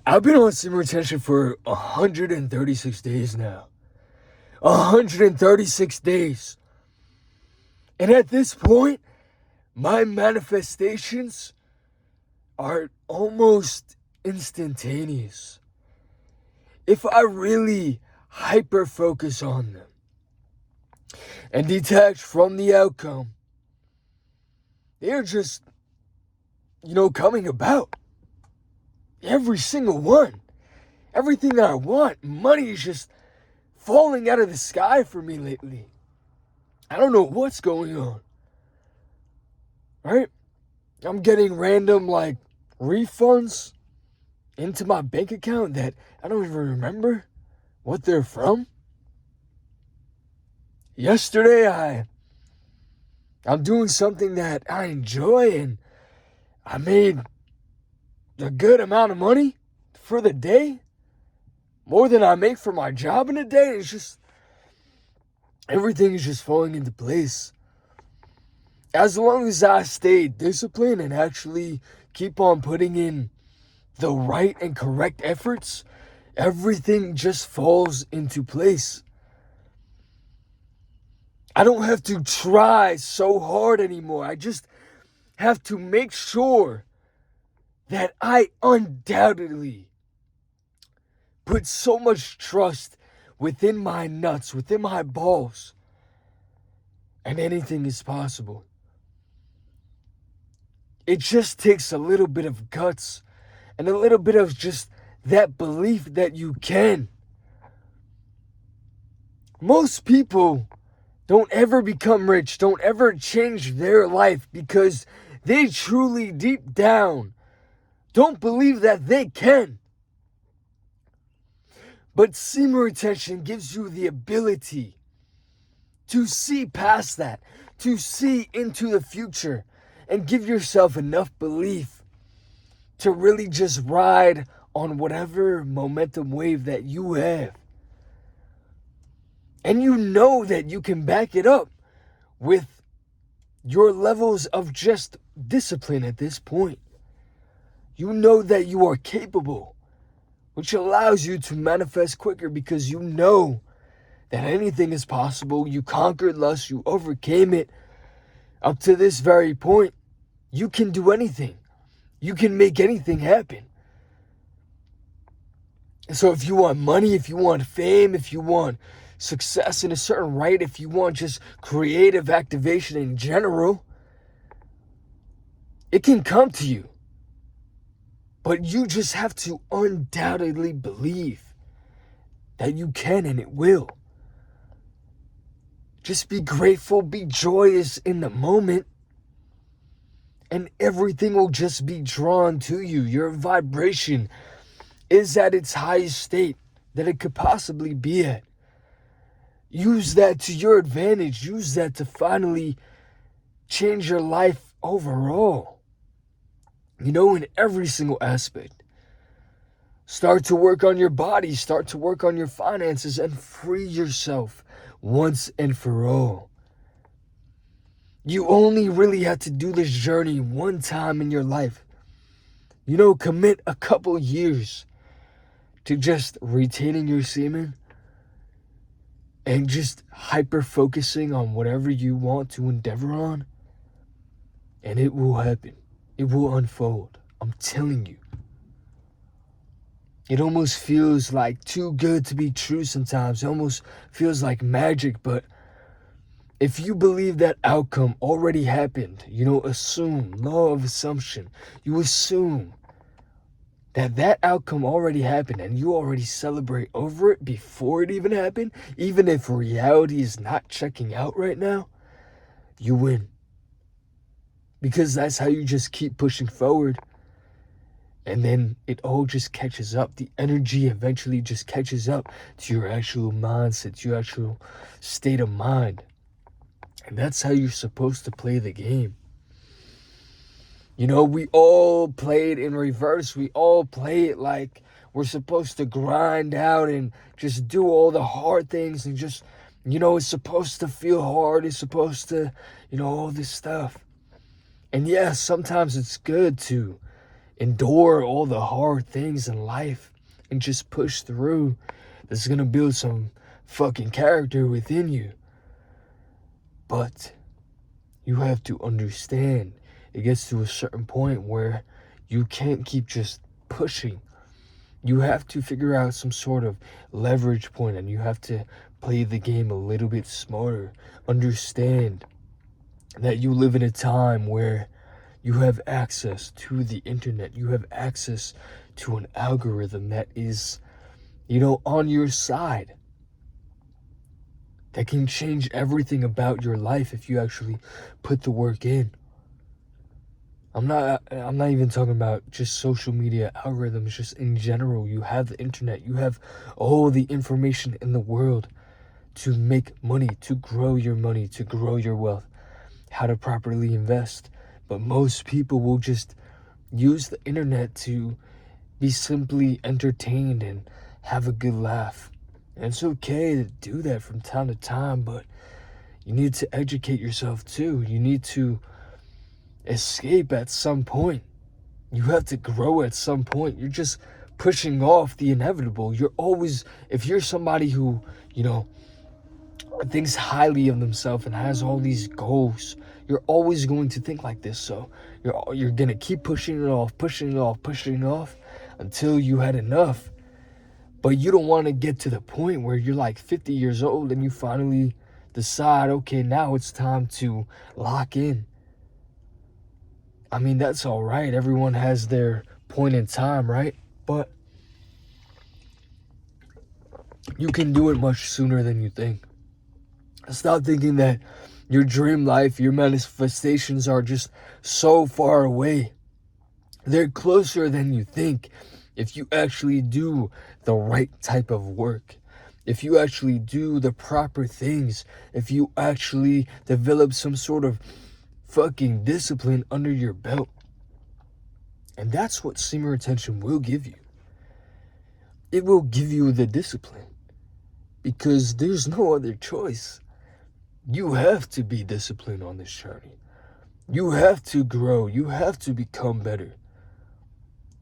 I've been on semen retention for 136 days now. 136 days. And at this point, my manifestations are almost instantaneous. If I really hyper focus on them and detach from the outcome, they're just, coming about. Every single one. Everything that I want. Money is just falling out of the sky for me lately. I don't know what's going on. Right? I'm getting random, refunds into my bank account that I don't even remember what they're from. Yesterday, I'm doing something that I enjoy, and I made a good amount of money for the day, more than I make for my job in a day. It's just, everything is just falling into place. As long as I stay disciplined and actually keep on putting in the right and correct efforts, everything just falls into place. I don't have to try so hard anymore. I just have to make sure that I undoubtedly put so much trust within my nuts, within my balls, and anything is possible. It just takes a little bit of guts and a little bit of just that belief that you can. Most people don't ever become rich, don't ever change their life because they truly deep down don't believe that they can. But semen retention gives you the ability to see past that, to see into the future, and give yourself enough belief to really just ride on whatever momentum wave that you have. And you know that you can back it up with your levels of just discipline at this point. You know that you are capable, which allows you to manifest quicker because you know that anything is possible. You conquered lust, you overcame it. Up to this very point, you can do anything. You can make anything happen. So if you want money, if you want fame, if you want success in a certain right, if you want just creative activation in general, it can come to you. But you just have to undoubtedly believe that you can and it will. Just be grateful, be joyous in the moment, and everything will just be drawn to you. Your vibration is at its highest state that it could possibly be at. Use that to your advantage. Use that to finally change your life overall. In every single aspect. Start to work on your body. Start to work on your finances and free yourself once and for all. You only really have to do this journey one time in your life. Commit a couple years to just retaining your semen and just hyper focusing on whatever you want to endeavor on, and it will happen. It will unfold. I'm telling you. It almost feels like too good to be true sometimes. It almost feels like magic, but if you believe that outcome already happened, assume, law of assumption, you assume that outcome already happened and you already celebrate over it before it even happened, even if reality is not checking out right now, you win. Because that's how you just keep pushing forward. And then it all just catches up. The energy eventually just catches up to your actual mindset, to your actual state of mind. And that's how you're supposed to play the game. We all play it in reverse. We all play it like we're supposed to grind out and just do all the hard things and just, it's supposed to feel hard. It's supposed to, all this stuff. And yes, sometimes it's good to, endure all the hard things in life and just push through. That's gonna build some fucking character within you. But you have to understand, it gets to a certain point where you can't keep just pushing. You have to figure out some sort of leverage point, and you have to play the game a little bit smarter. Understand that you live in a time where you have access to the internet. You have access to an algorithm that is, on your side, that can change everything about your life if you actually put the work in. I'm not even talking about just social media algorithms, just in general. You have the internet, you have all the information in the world to make money, to grow your money, to grow your wealth, how to properly invest. But most people will just use the internet to be simply entertained and have a good laugh. And it's okay to do that from time to time, but you need to educate yourself too. You need to escape at some point. You have to grow at some point. You're just pushing off the inevitable. You're always, if you're somebody who, thinks highly of themselves and has all these goals, you're always going to think like this. So you're going to keep pushing it off, pushing it off until you had enough. But you don't want to get to the point where you're like 50 years old and you finally decide, okay, now it's time to lock in. I mean, that's all right. Everyone has their point in time, right? But you can do it much sooner than you think. Stop thinking that your dream life, your manifestations are just so far away. They're closer than you think if you actually do the right type of work. If you actually do the proper things. If you actually develop some sort of fucking discipline under your belt. And that's what Semen Retention will give you. It will give you the discipline. Because there's no other choice. You have to be disciplined on this journey. You have to grow. You have to become better.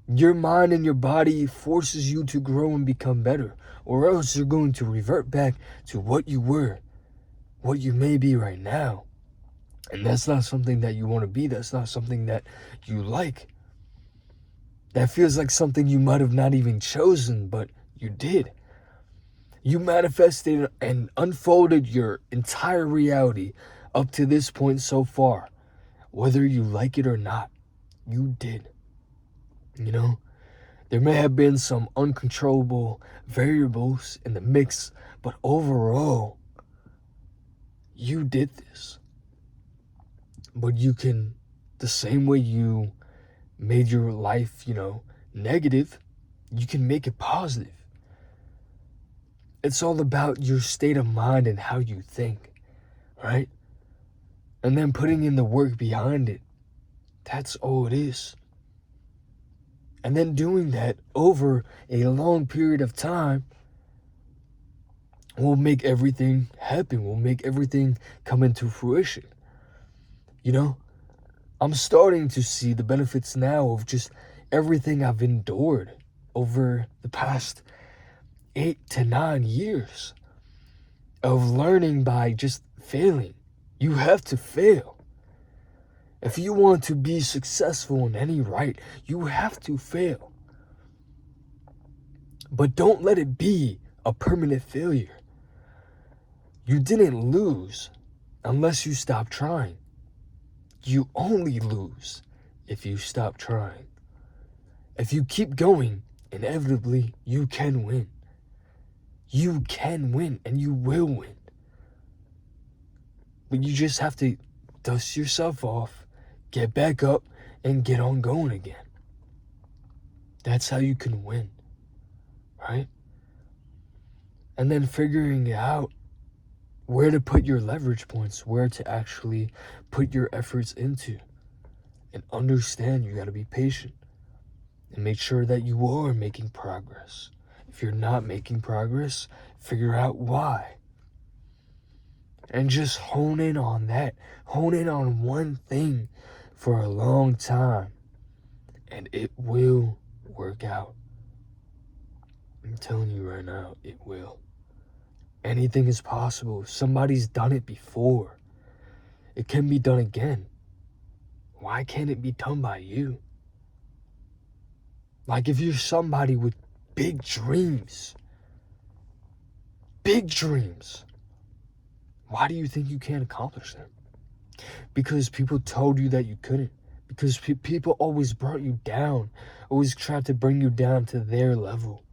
Your mind and your body forces you to grow and become better, or else you're going to revert back to what you were, what you may be right now. And that's not something that you want to be. That's not something that you like. That feels like something you might have not even chosen, but you did. You manifested and unfolded your entire reality up to this point so far. Whether you like it or not, you did. There may have been some uncontrollable variables in the mix, but overall, you did this. But you can, the same way you made your life, negative, you can make it positive. It's all about your state of mind and how you think, right? And then putting in the work behind it. That's all it is. And then doing that over a long period of time will make everything happen, will make everything come into fruition. I'm starting to see the benefits now of just everything I've endured over the past 8 to 9 years of learning by just failing. You have to fail. If you want to be successful in any right, you have to fail. But don't let it be a permanent failure. You didn't lose unless you stop trying. You only lose if you stop trying. If you keep going, inevitably you can win. You can win and you will win. But you just have to dust yourself off, get back up, and get on going again. That's how you can win, right? And then figuring out where to put your leverage points, where to actually put your efforts into. And understand you got to be patient and make sure that you are making progress. If you're not making progress, figure out why. And just hone in on that. Hone in on one thing for a long time. And it will work out. I'm telling you right now, it will. Anything is possible. If somebody's done it before, it can be done again. Why can't it be done by you? Like, if you're somebody with big dreams, why do you think you can't accomplish them? Because people told you that you couldn't. Because people always brought you down, always tried to bring you down to their level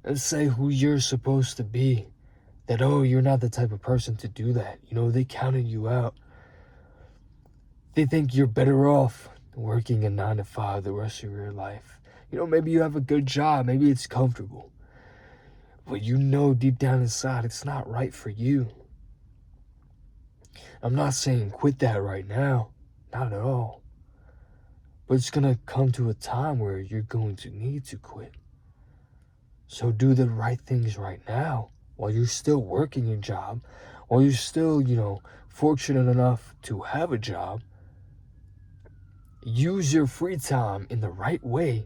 and say who you're supposed to be. That, oh, you're not the type of person to do that. You know, they counted you out. They think you're better off working a 9 to 5 the rest of your life. You know, maybe you have a good job, maybe it's comfortable, but you know deep down inside it's not right for you. I'm not saying quit that right now, not at all. But it's gonna come to a time where you're going to need to quit. So do the right things right now while you're still working your job, while you're still, fortunate enough to have a job. Use your free time in the right way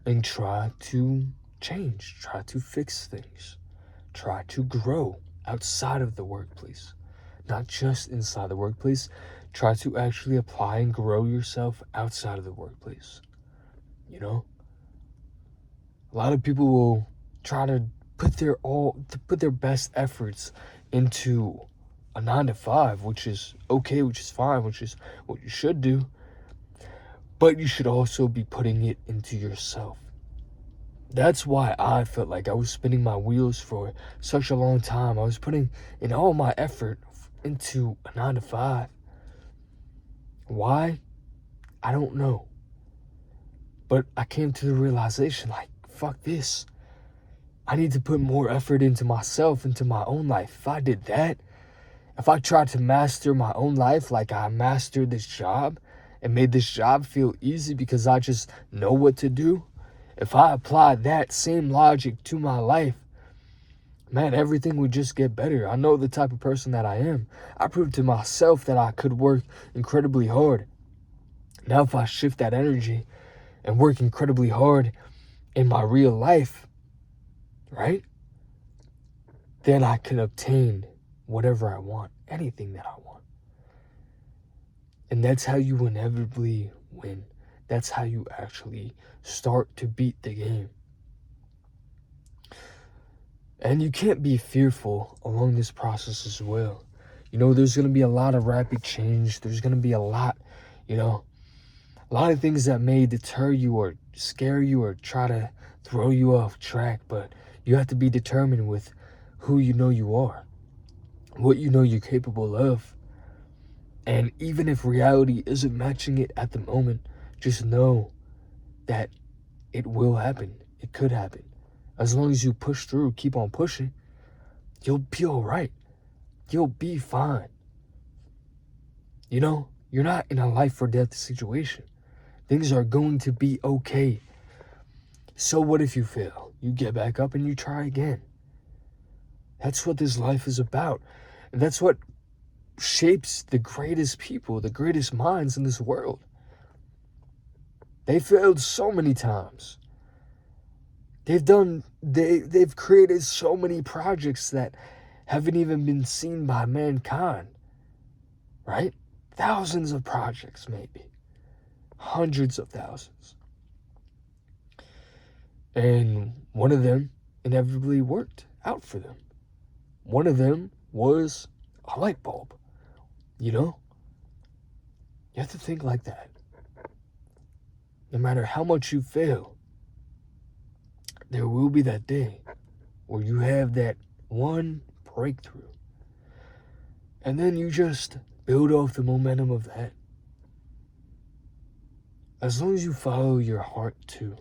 and try to change, try to fix things, try to grow outside of the workplace, not just inside the workplace. Try to actually apply and grow yourself outside of the workplace. A lot of people will try to put their best efforts into a 9 to 5, which is okay, which is fine, which is what you should do. But you should also be putting it into yourself. That's why I felt like I was spinning my wheels for such a long time. I was putting in all my effort into a 9 to 5. Why? I don't know. But I came to the realization, like, fuck this. I need to put more effort into myself, into my own life. If I did that, if I tried to master my own life like I mastered this job and made this job feel easy because I just know what to do, if I applied that same logic to my life, man, everything would just get better. I know the type of person that I am. I proved to myself that I could work incredibly hard. Now, if I shift that energy and work incredibly hard in my real life, right, then I can obtain whatever I want, anything that I want. And that's how you inevitably win. That's how you actually start to beat the game. And you can't be fearful along this process as well. There's going to be a lot of rapid change. There's going to be a lot of things that may deter you or scare you or try to throw you off track. But you have to be determined with who you are, what you're capable of. And even if reality isn't matching it at the moment, just know that it will happen. It could happen. As long as you push through, keep on pushing, you'll be all right. You'll be fine. You're not in a life or death situation. Things are going to be okay. So what if you fail? You get back up and you try again. That's what this life is about. And that's what shapes the greatest people, the greatest minds in this world. They failed so many times. They've created so many projects that haven't even been seen by mankind, right? Thousands of projects, maybe. Hundreds of thousands. And one of them inevitably worked out for them. One of them was a light bulb. You have to think like that. No matter how much you fail, there will be that day where you have that one breakthrough. And then you just build off the momentum of that. As long as you follow your heart too.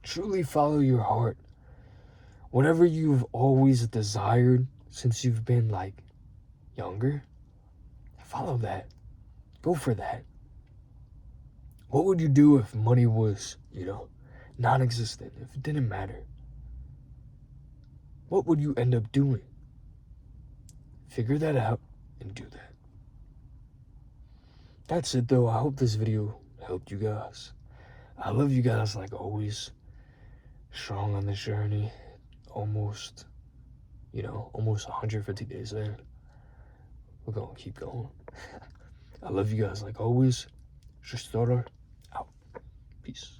Truly follow your heart. Whatever you've always desired since you've been younger, follow that. Go for that. What would you do if money was, non-existent, if it didn't matter? What would you end up doing? Figure that out and do that. That's it though. I hope this video helped you guys. I love you guys like always. Strong on this journey. Almost, almost 150 days in. We're gonna keep going. I love you guys like always. Just out. Peace.